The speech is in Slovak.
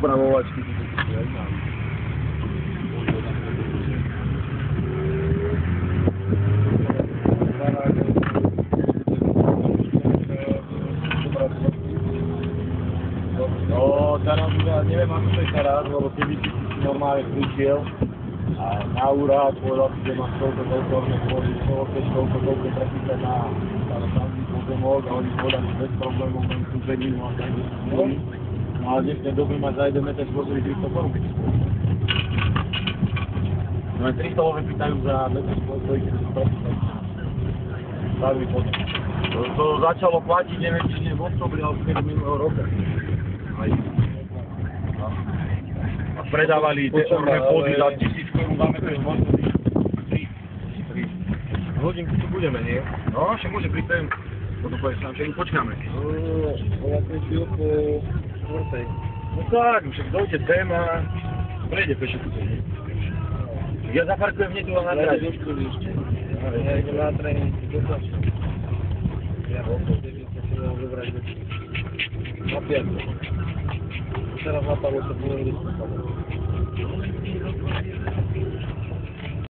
upravovačky. No, teraz neviem, ako to je teraz, lebo keby si normálne prišiel a na úrad povedal si, že máš toľko prepísať na tamný pozemok a oni povedali bez problémov, len tú bedinu a tak. No a dnešné doby máš za 1 meter spôsobí 300 korun. No aj 300 love pýtajú za meter spôsobí, keď si prepísať na stavný pozemok. To začalo platiť, neviem, či nie v oktobri, ale v minulého roka. A predávali tie orné pôdy za 1000 korun za meter možno 3. Hodinku tu budeme, nie? No, však môže prísť, potom povieš nám, však počkáme. Vlastne chvíľku štvrtej. No tak, však dojde sem a prejde pešo tu, nie? Ja zaparkujem hneď tu na dráhe. Ja idem na tréning, ja tebe sa si mohol zobrať na piatku. Teraz napadlo sa 9 listopada.